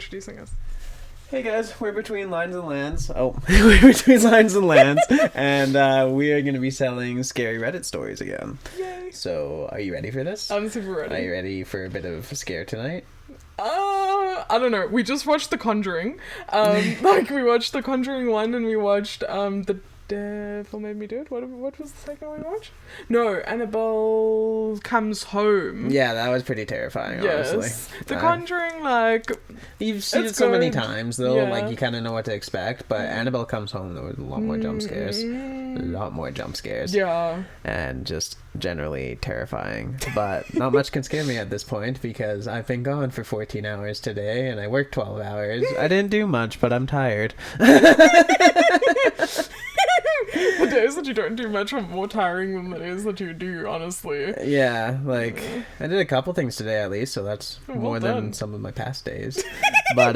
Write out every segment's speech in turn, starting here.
introducing us. Hey guys, we're Between Lines and Lands. Oh, we're Between Lines and Lands, and we are going to be selling scary Reddit stories again. Yay! So, are you ready for this? I'm super ready. Are you ready for a bit of a scare tonight? I don't know. We just watched The Conjuring. We watched The Conjuring 1 and we watched The Devil Made Me Do It. What was the second one we watched? No, Annabelle Comes Home. Yeah, that was pretty terrifying, Yes. honestly. The Conjuring, like... You've seen it's it so many good. times, though, Yeah. like, you kind of know what to expect, but Annabelle Comes Home, there was a lot more jump scares. A lot more jump scares. Yeah. And just generally terrifying. But not much can scare me at this point, because I've been gone for 14 hours today, and I worked 12 hours. I didn't do much, but I'm tired. The days that you don't do much are more tiring than the days that you do, honestly. Yeah, like, I did a couple things today at least, so that's more done. than some of my past days. But,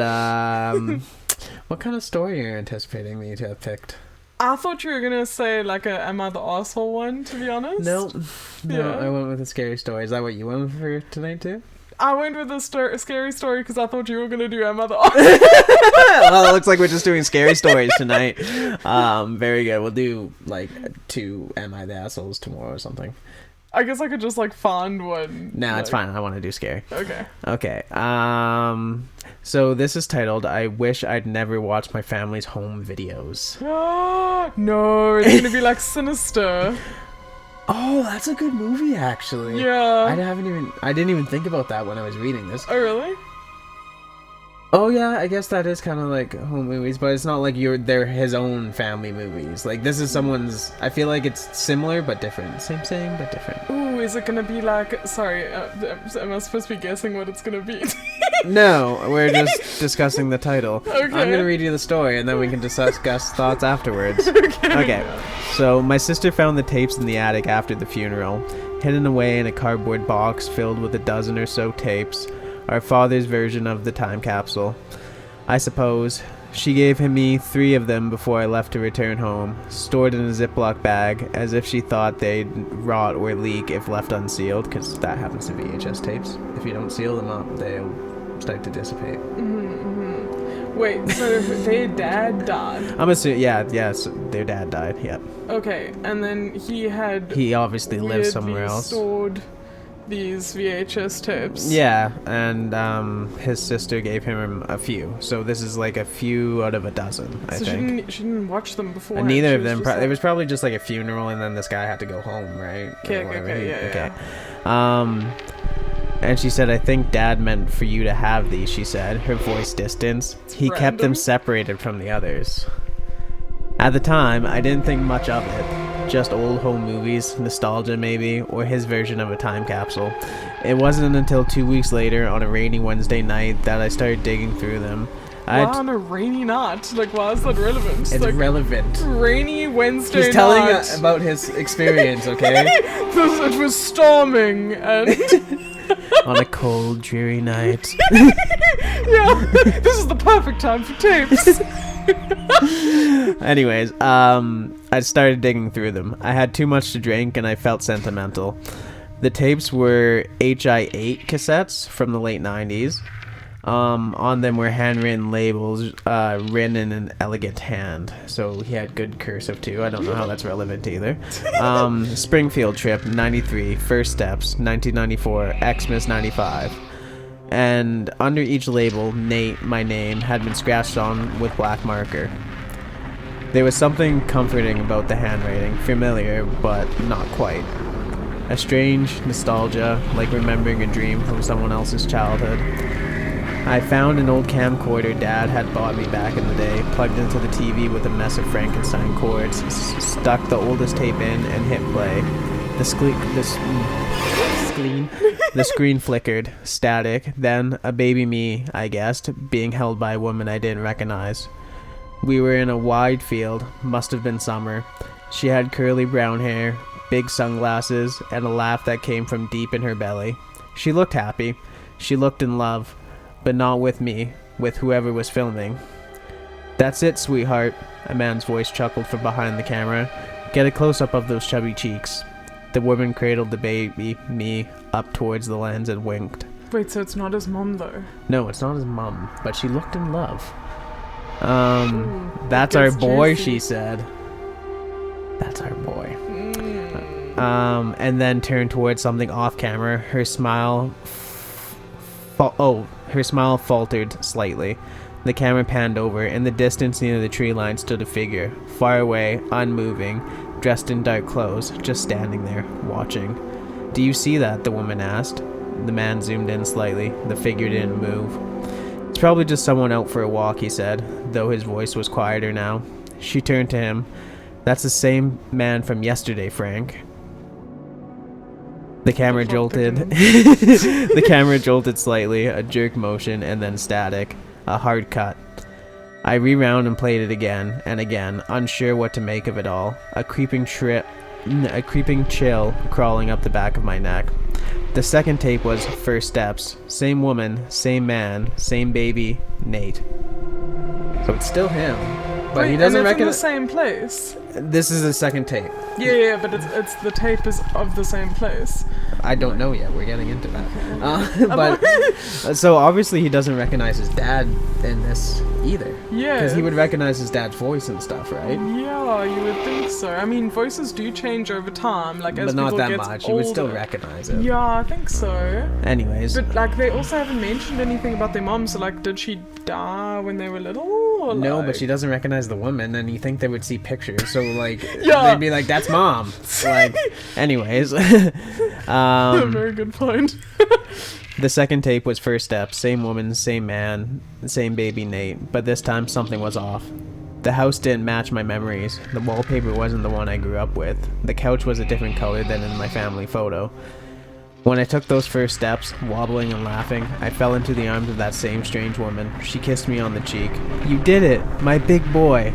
what kind of story are you anticipating me to have picked? I thought you were gonna say, like, a Am I the Arsehole one, to be honest. No, Yeah. I went with a scary story. Is that what you went for tonight, too? I went with a scary story because I thought you were gonna do Am I the Arsehole. Well, it looks like we're just doing scary stories tonight. Very good. We'll do, like, 2 Am I the Assholes tomorrow or something. I guess I could just, like, find one. Nah, it's like- fine. I want to do scary. Okay. Okay. So this is titled, I Wish I'd Never Watched My Family's Home Videos. No, it's gonna be, like, Sinister. Oh, that's a good movie, actually. Yeah. I didn't even think about that when I was reading this. Oh, really? Oh yeah, I guess that is kind of like home movies, but it's not like they're his own family movies. Like, this is someone's. I feel like it's similar but different. Same but different. Ooh, is it gonna be like... Sorry, am I supposed to be guessing what it's gonna be? No, we're just discussing the title. Okay. I'm gonna read you the story, and then we can discuss thoughts afterwards. Okay. So my sister found the tapes in the attic after the funeral, hidden away in a cardboard box filled with a dozen or so tapes. Our father's version of the time capsule, I suppose. She gave me 3 of them before I left to return home, stored in a Ziploc bag, as if she thought they'd rot or leak if left unsealed, because that happens to VHS tapes. If you don't seal them up, they'll start to dissipate. Wait, so their dad died? I'm assuming, yes, their dad died, yep. Okay, and then He obviously lives somewhere weirdly else. stored these VHS tapes. Yeah, and his sister gave him a few. So this is like a few out of a dozen, I So think. she didn't watch them before. And neither of them. It was probably just like a funeral, and then this guy had to go home, right? Okay, Or whatever. yeah. And she said, "I think Dad meant for you to have these." She said, her voice distant. He kept them random. separated from the others. At the time, I didn't think much of it. Just old home movies, nostalgia maybe, or his version of a time capsule. It wasn't until 2 weeks later, on a rainy Wednesday night, that I started digging through them. Why on a rainy night? Like, why is that relevant? It's like, relevant. rainy Wednesday He's telling night. about his experience, okay? It was storming and... On a cold, dreary night. Yeah, this is the perfect time for tapes. Anyways, I started digging through them. I had too much to drink and I felt sentimental. The tapes were HI8 cassettes from the late 90s. On them were handwritten labels, written in an elegant hand. So he had good cursive too. I don't know how that's relevant either. Springfield trip, 93. First steps, 1994. Xmas, 95. And under each label, Nate, my name, had been scratched on with black marker. There was something comforting about the handwriting, familiar, but not quite. A strange nostalgia, like remembering a dream from someone else's childhood. I found an old camcorder Dad had bought me back in the day, plugged into the TV with a mess of Frankenstein cords, stuck the oldest tape in, and hit play. The screen flickered, static, then a baby me, I guessed, being held by a woman I didn't recognize. We were in a wide field, must have been summer. She had curly brown hair, big sunglasses, and a laugh that came from deep in her belly. She looked happy. She looked in love, but not with me, with whoever was filming. "That's it, sweetheart," a man's voice chuckled from behind the camera. "Get a close-up of those chubby cheeks." The woman cradled the baby, me, up towards the lens and winked. Wait, so it's not his mom though? No, it's not his mom, but she looked in love. Ooh, That's it our gets boy, juicy. she said. That's our boy. And then turned towards something off camera. Her smile her smile faltered slightly. The camera panned over. In the distance near the tree line stood a figure, far away, unmoving, dressed in dark clothes, just standing there, watching. "Do you see that?" the woman asked. The man zoomed in slightly. The figure didn't move. "It's probably just someone out for a walk," he said, though his voice was quieter now. She turned to him. "That's the same man from yesterday, Frank." The camera jolted. The camera jolted slightly, a jerk motion, and then static. A hard cut. I rewound and played it again and again, unsure what to make of it all. A creeping chill crawling up the back of my neck. The second tape was First Steps. Same woman, same man, same baby, Nate. So it's still him, but Wait, he doesn't and it's in reckon. the same place. This is the second tape. Yeah, but it's the tape is of the same place. I don't know yet. We're getting into that. But so obviously he doesn't recognize his dad in this either. Yeah. Because he would recognize his dad's voice and stuff, right? Yeah, you would think so. I mean, voices do change over time, like as But not people that get much. older. You would still recognize it. Yeah, I think so. Anyways, But like, they also haven't mentioned anything about their mom. So like, did she die when they were little? Or, no, like... but she doesn't recognize the woman, and you think they would see pictures. So like, Yeah. they'd be like, "That's mom." Like, anyways, Very good point. the second tape was First Steps. Same woman, same man, same baby, Nate. But this time something was off. The house didn't match my memories. The wallpaper wasn't the one I grew up with. The couch was a different color than in my family photo. When I took those first steps, wobbling and laughing, I fell into the arms of that same strange woman. She kissed me on the cheek. "You did it, my big boy."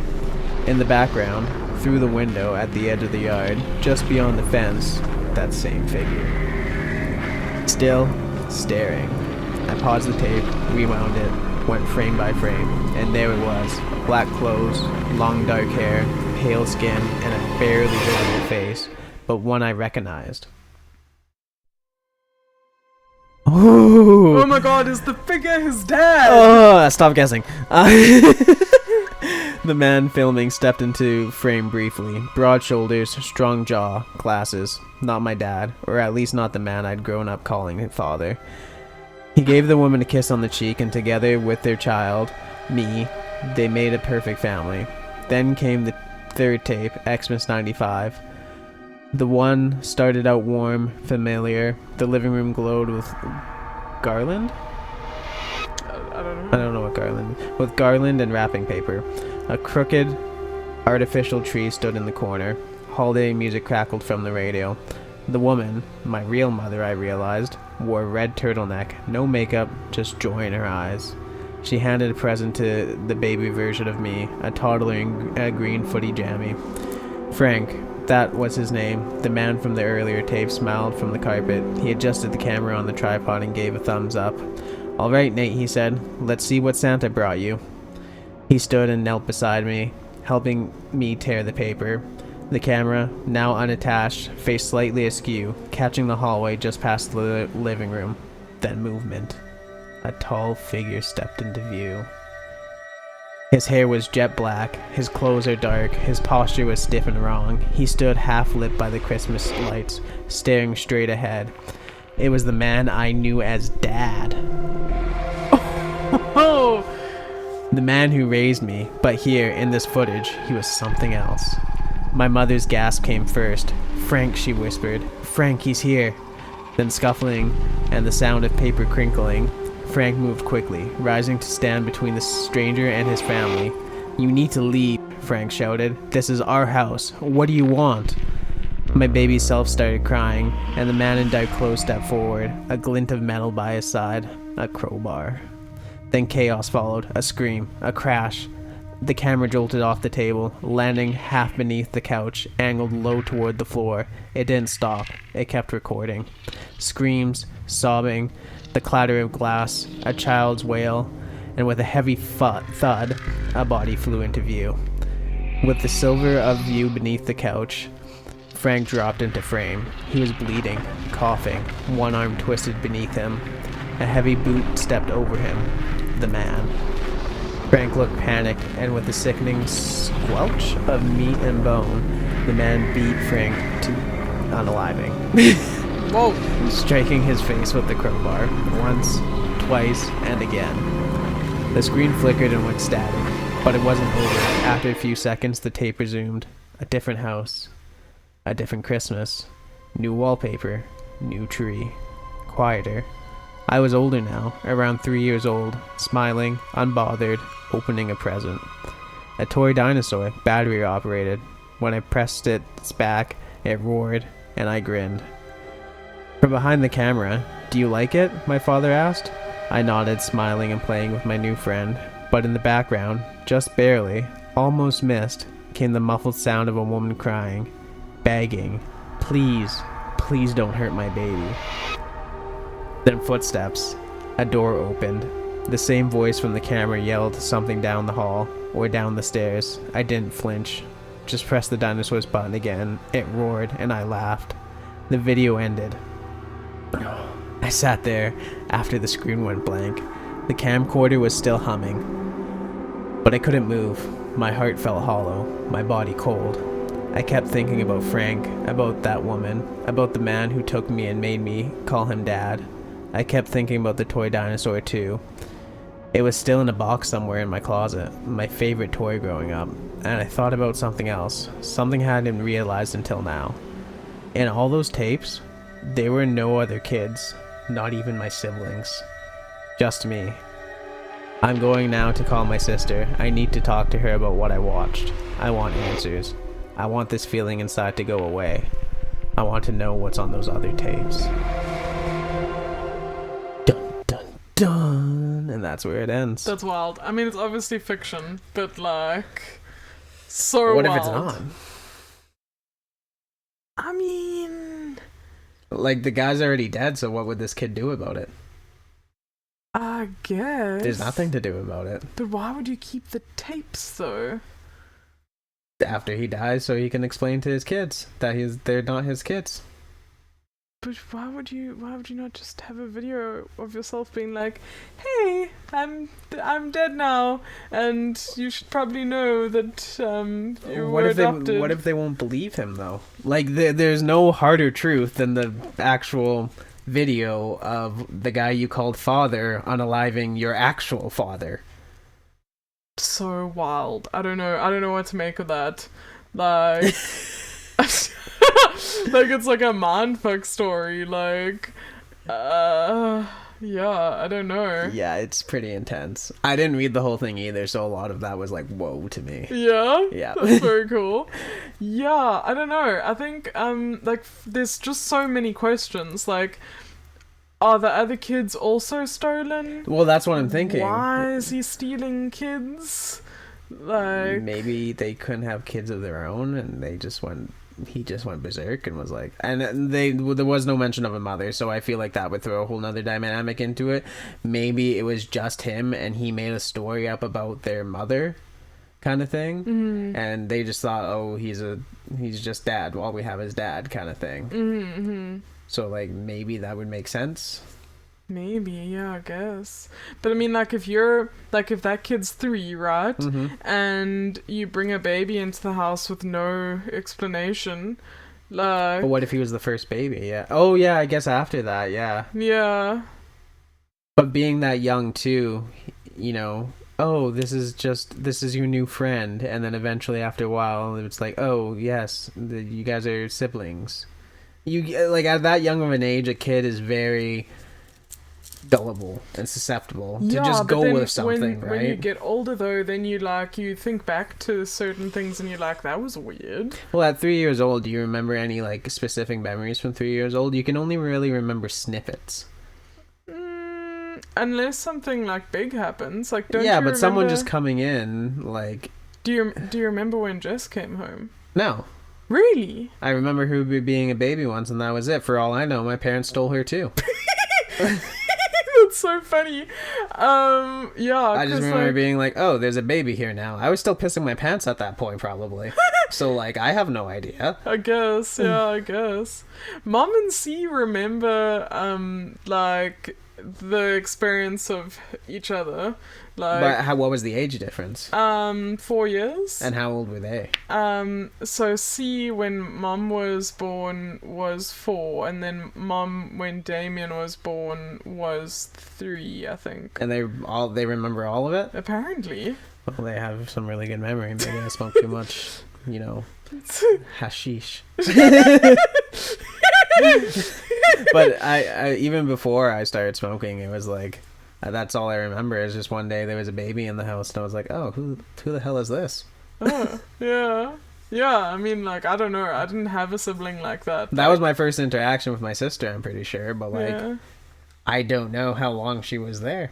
In the background, through the window at the edge of the yard, just beyond the fence, that same figure. Still, staring. I paused the tape, rewound it, went frame by frame, and there it was. Black clothes, long dark hair, pale skin, and a barely visible face, but one I recognized. Oh my god, is the figure his dad? Oh, stop guessing. The man filming stepped into frame briefly. Broad shoulders, strong jaw, glasses. Not my dad, or at least not the man I'd grown up calling his father. He gave the woman a kiss on the cheek, and together with their child, me, they made a perfect family. Then came the third tape, Xmas 95. The one started out warm, familiar. The living room glowed with garland? I don't know. I don't know what garland. With garland and wrapping paper. A crooked, artificial tree stood in the corner. Holiday music crackled from the radio. The woman, my real mother, I realized, wore a red turtleneck, no makeup, just joy in her eyes. She handed a present to the baby version of me, a toddler in a green footy jammy. Frank, that was his name. The man from the earlier tape smiled from the carpet. He adjusted the camera on the tripod and gave a thumbs up. "All right, Nate," he said. "Let's see what Santa brought you." He stood and knelt beside me, helping me tear the paper. The camera, now unattached, faced slightly askew, catching the hallway just past the living room. Then movement. A tall figure stepped into view. His hair was jet black, his clothes are dark, his posture was stiff and wrong. He stood half-lit by the Christmas lights, staring straight ahead. It was the man I knew as Dad. Oh! The man who raised me, but here, in this footage, he was something else. My mother's gasp came first. "Frank," she whispered. "Frank, he's here." Then scuffling, and the sound of paper crinkling. Frank moved quickly, rising to stand between the stranger and his family. "You need to leave," Frank shouted. "This is our house. What do you want?" My baby self started crying, and the man in dark clothes stepped forward, a glint of metal by his side, a crowbar. Then chaos followed, a scream, a crash. The camera jolted off the table, landing half beneath the couch, angled low toward the floor. It didn't stop. It kept recording. Screams, sobbing, the clatter of glass, a child's wail, and with a heavy thud, a body flew into view. With the silver of view beneath the couch, Frank dropped into frame. He was bleeding, coughing, one arm twisted beneath him. A heavy boot stepped over him. The man. Frank looked panicked, and with a sickening squelch of meat and bone, the man beat Frank to unaliving. Whoa. Striking his face with the crowbar. Once, twice, and again. The screen flickered and went static, but it wasn't over. After a few seconds, the tape resumed. A different house. A different Christmas. New wallpaper. New tree. Quieter. I was older now, around 3 years old, smiling, unbothered, opening a present. A toy dinosaur, battery operated. When I pressed its back, it roared, and I grinned. From behind the camera, "Do you like it?" my father asked. I nodded, smiling and playing with my new friend. But in the background, just barely, almost missed, came the muffled sound of a woman crying, begging, "Please, please don't hurt my baby." Then footsteps. A door opened. The same voice from the camera yelled something down the hall, or down the stairs. I didn't flinch. Just pressed the dinosaur's button again. It roared, and I laughed. The video ended. I sat there after the screen went blank. The camcorder was still humming. But I couldn't move. My heart felt hollow, my body cold. I kept thinking about Frank, about that woman, about the man who took me and made me call him Dad. I kept thinking about the toy dinosaur too. It was still in a box somewhere in my closet, my favorite toy growing up, and I thought about something else, something I hadn't realized until now. In all those tapes, there were no other kids, not even my siblings. Just me. I'm going now to call my sister. I need to talk to her about what I watched. I want answers. I want this feeling inside to go away. I want to know what's on those other tapes. Dun, dun, dun. And that's where it ends. That's wild. I mean, it's obviously fiction, but like, so What wild. if it's not? I mean, Like, the guy's already dead, so what would this kid do about it? I guess. There's nothing to do about it. But why would you keep the tapes though? After he dies, so he can explain to his kids that they're not his kids. But why would you not just have a video of yourself being like, "Hey, I'm dead now, and you should probably know that you were adopted." What if they won't believe him though? Like there's no harder truth than the actual video of the guy you called father unaliving your actual father. So wild. I don't know what to make of that. Like like it's like a manfuck story. Like yeah, I don't know. Yeah, it's pretty intense. I didn't read the whole thing either, so a lot of that was like, whoa to me. Yeah, that's very cool. Yeah, I don't know. I think like there's just so many questions. Like, are the other kids also stolen? Well, that's what I'm thinking. Why is he stealing kids? Like, maybe they couldn't have kids of their own, and he just went berserk and was like, and there was no mention of a mother, so I feel like that would throw a whole nother dynamic into it. Maybe it was just him, and he made a story up about their mother, kind of thing, and they just thought, oh, he's just dad. All we have is dad, kind of thing. So like maybe that would make sense. Maybe, yeah, I guess. But I mean, like, if that kid's 3, right? And you bring a baby into the house with no explanation, like... But what if he was the first baby? Yeah. Oh, yeah, I guess after that, yeah. Yeah. But being that young, too, you know, oh, this is your new friend. And then eventually, after a while, it's like, oh, yes, you guys are siblings. Like, at that young of an age, a kid is very gullible and susceptible to just go with something, right? When you get older though, then you think back to certain things and you're like, that was weird. Well, at 3 years old, do you remember any like specific memories from 3 years old? You can only really remember snippets. Unless something like big happens, like don't you but remember... someone just coming in, like... Do you remember when Jess came home? No. Really? I remember her being a baby once, and that was it. For all I know, my parents stole her too. That's so funny. Yeah. I just remember being like, oh, there's a baby here now. I was still pissing my pants at that point, probably. So, like, I have no idea. I guess, yeah, I guess. Mom and C remember, like, the experience of each other. Like, But what was the age difference? 4 years. And how old were they? So C, when Mum was born, was 4, and then Mum, when Damien was born, was 3, I think. And they remember all of it? Apparently. Well, they have some really good memory. Maybe I smoked too much, hashish. But I even before I started smoking, it was like, that's all I remember is just one day there was a baby in the house, and I was like, oh, who the hell is this? Oh, yeah. Yeah, I mean, like, I don't know. I didn't have a sibling like that. That was my first interaction with my sister, I'm pretty sure, but like, Yeah. I don't know how long she was there.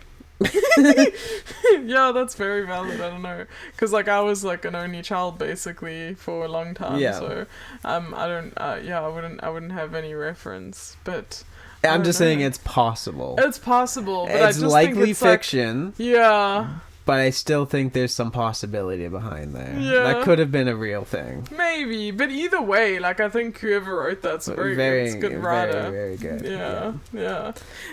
Yeah, that's very valid. I don't know, because like I was like an only child basically for a long time. Yeah. So I don't. I wouldn't have any reference. But I'm just saying know. it's possible. It's possible. But I It's just likely think it's fiction. Like, yeah. But I still think there's some possibility behind there. Yeah. That could have been a real thing. Maybe, but either way, like I think whoever wrote that's a very good writer. Very, very good. Yeah.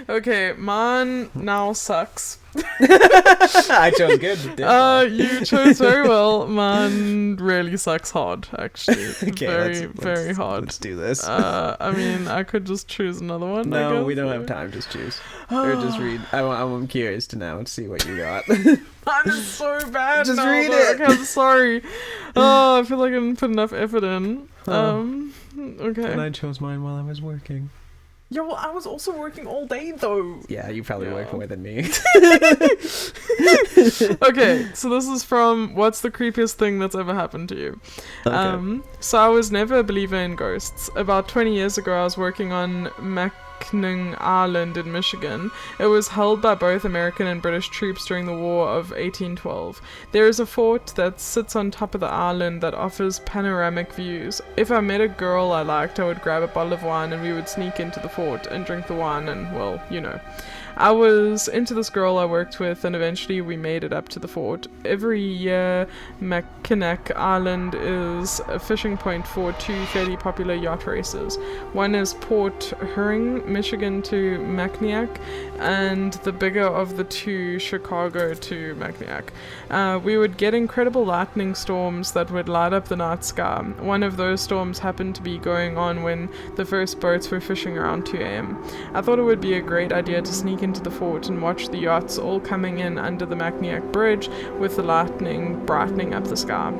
Okay, mine now sucks. I chose good. Didn't I? You chose very well. Mine really sucks hard, actually. Okay, very hard. Let's do this. I mean, I could just choose another one. I No, guess. we don't have time. Just choose. Or just read. I'm curious to now see what you got. Mine is so bad. Just now, read though. it. Okay, I'm sorry. Oh, I feel like I didn't put enough effort in. Okay. And I chose mine while I was working. Yeah, well, I was also working all day though. Yeah, you probably work more than me. Okay, so this is from What's the Creepiest Thing That's Ever Happened to You? Okay. So I was never a believer in ghosts. About 20 years ago, I was working on Mackinac Island in Michigan. It was held by both American and British troops during the War of 1812. There is a fort that sits on top of the island that offers panoramic views. If I met a girl I liked, I would grab a bottle of wine and we would sneak into the fort and drink the wine and, well, you know. I was into this girl I worked with, and eventually we made it up to the fort. Every year, Mackinac Island is a fishing point for 2 fairly popular yacht races. One is Port Huron, Michigan to Mackinac, and the bigger of the 2, Chicago to Mackinac. We would get incredible lightning storms that would light up the night sky. One of those storms happened to be going on when the first boats were fishing around 2 a.m. I thought it would be a great idea to sneak into the fort and watch the yachts all coming in under the Mackinac Bridge with the lightning brightening up the sky.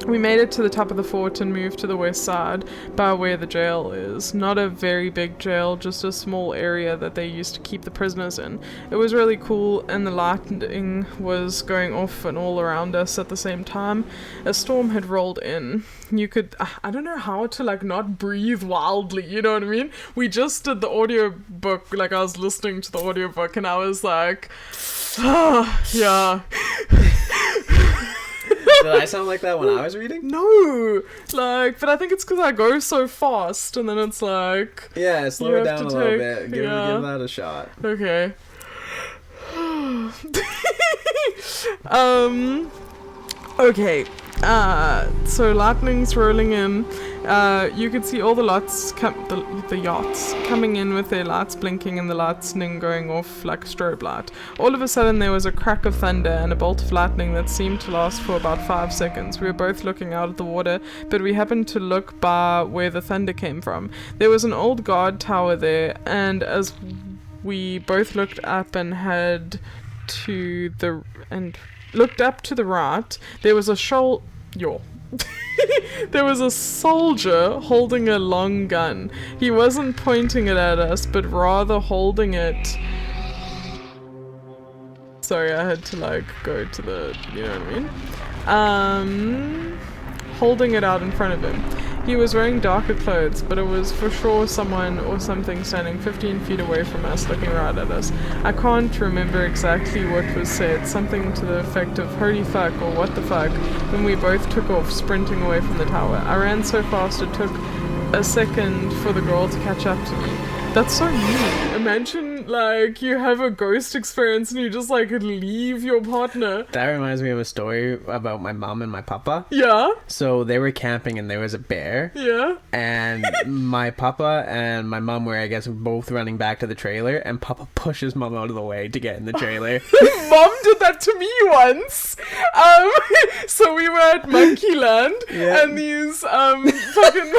We made it to the top of the fort and moved to the west side by where the jail is. Not a very big jail, just a small area that they used to keep the prisoners in. It was really cool, and the lightning was going off and all around us at the same time. A storm had rolled in. You could, I don't know how to like not breathe wildly, you know what I mean? We just did the audiobook, like I was listening to the audiobook and I was like, yeah. Did I sound like that when I was reading? No, like, but I think it's because I go so fast, and then it's like, Yeah, slow you it have down a to little take- bit. Give that a shot. okay. Okay. So lightning's rolling in. You could see all the lots, the yachts coming in with their lights blinking and the lightning going off like a strobe light. All of a sudden there was a crack of thunder and a bolt of lightning that seemed to last for about 5 seconds. We were both looking out at the water, but we happened to look by where the thunder came from. There was an old guard tower there, and as we both looked up and looked up to the right, there was a there was a soldier holding a long gun. He wasn't pointing it at us, but rather holding it. Sorry, I had to like go to the, you know what I mean? Holding it out in front of him. He was wearing darker clothes, but it was for sure someone or something standing 15 feet away from us, looking right at us. I can't remember exactly what was said, something to the effect of holy fuck or what the fuck, when we both took off, sprinting away from the tower. I ran so fast it took a second for the girl to catch up to me. That's so mean. Imagine like you have a ghost experience and you just like leave your partner. That reminds me of a story about my mom and my papa. Yeah. So they were camping and there was a bear. Yeah. And my papa and my mom were, I guess, both running back to the trailer, and papa pushes mom out of the way to get in the trailer. Mom did that to me once. So we were at Monkeyland, and these fucking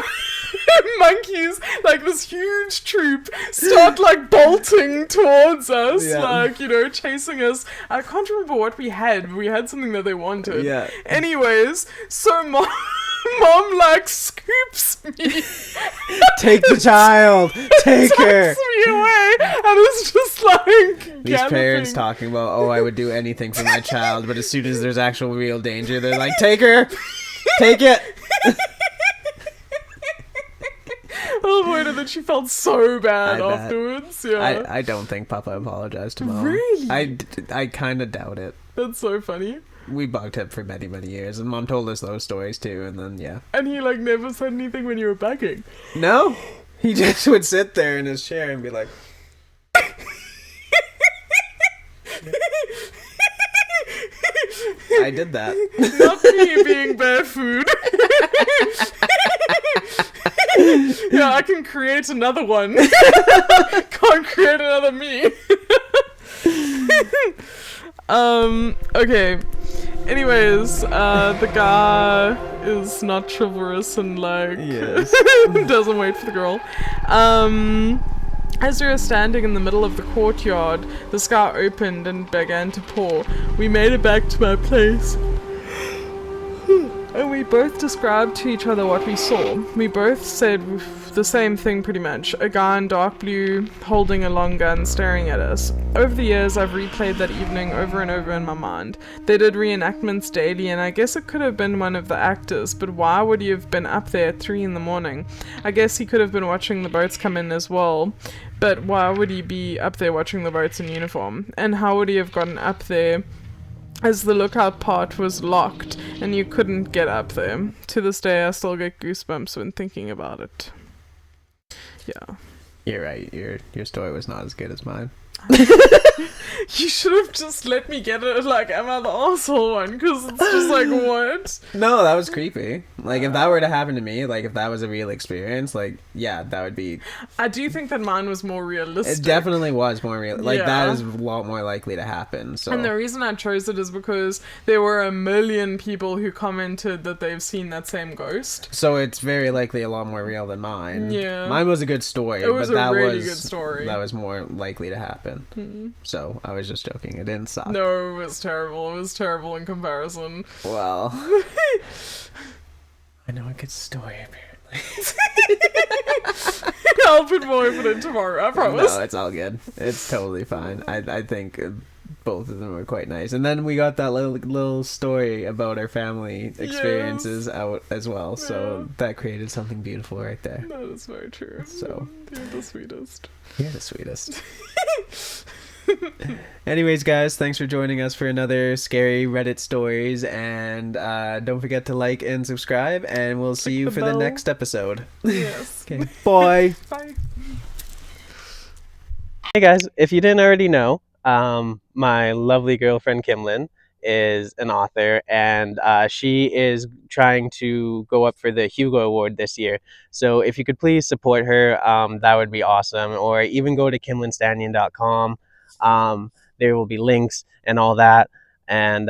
monkeys, like this huge troop, start like bolting towards us, like, you know, chasing us. I can't remember what we had. We had something that they wanted. Yeah. Anyways, so mom like scoops me. Take the child. Take her. Takes me away, and it's just like these parents talking about, oh, I would do anything for my child, but as soon as there's actual real danger, they're like, take her, take it. Oh boy, and then she felt so bad afterwards. Yeah, I don't think papa apologized to mom. Really? I kind of doubt it. That's so funny. We bugged him for many, many years, and mom told us those stories too, and then, yeah. And he, like, never said anything when you were begging? No. He just would sit there in his chair and be like... I did that. Not me being barefoot. Yeah, I can create another one. Can't create another me. Okay. Anyways, the guy is not chivalrous and like doesn't wait for the girl. As we were standing in the middle of the courtyard, the sky opened and began to pour. We made it back to my place. And we both described to each other what we saw. We both said the same thing pretty much. A guy in dark blue holding a long gun staring at us. Over the years I've replayed that evening over and over in my mind. They did reenactments daily and I guess it could have been one of the actors, but why would he have been up there at 3 in the morning? I guess he could have been watching the boats come in as well. But why would he be up there watching the boats in uniform? And how would he have gotten up there as the lookout part was locked and you couldn't get up there? To this day I still get goosebumps when thinking about it. Yeah. You're right. Your story was not as good as mine. You should have just let me get it, like, am I the asshole one? Because it's just like, what? No, that was creepy. Like, if that were to happen to me, like, if that was a real experience, like, yeah, that would be... I do think that mine was more realistic. It definitely was more real. Like, that is a lot more likely to happen, so... And the reason I chose it is because there were a million people who commented that they've seen that same ghost. So it's very likely a lot more real than mine. Yeah. Mine was a good story, it was but that a really was... good story. That was more likely to happen. Mm-hmm. So, I was just joking. It didn't suck. No, it was terrible. It was terrible in comparison. Well... I know a good story, apparently. I'll put more of it in tomorrow, I promise. No, it's all good. It's totally fine. I think both of them were quite nice. And then we got that little story about our family experiences out as well. So that created something beautiful right there. That is very true. So you're the sweetest. You're the sweetest. Anyways, guys, thanks for joining us for another scary Reddit stories, and don't forget to like and subscribe, and we'll see you for the next episode. Yes. Okay. Bye. Bye. Hey guys, if you didn't already know, my lovely girlfriend Kimlin is an author, and she is trying to go up for the Hugo Award this year. So if you could please support her, that would be awesome. Or even go to kimlinstanion.com. There will be links and all that, and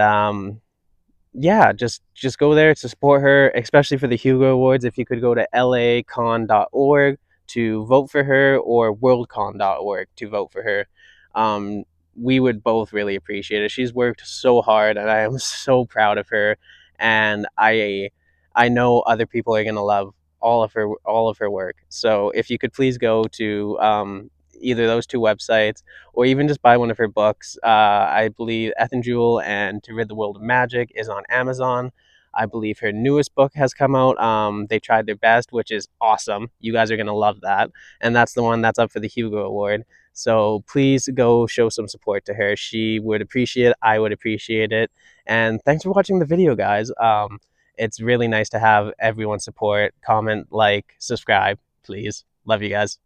yeah, just go there to support her, especially for the Hugo Awards. If you could go to lacon.org to vote for her, or worldcon.org to vote for her, we would both really appreciate it. She's worked so hard, and I am so proud of her, and I know other people are going to love all of her work. So if you could please go to either those two websites, or even just buy one of her books. I believe Ethan Jewel and To Rid the World of Magic is on Amazon. I believe her newest book has come out, They Tried Their Best, which is awesome. You guys are going to love that. And that's the one that's up for the Hugo Award. So please go show some support to her. She would appreciate it. I would appreciate it. And thanks for watching the video, guys. It's really nice to have everyone's support. Comment, like, subscribe, please. Love you guys.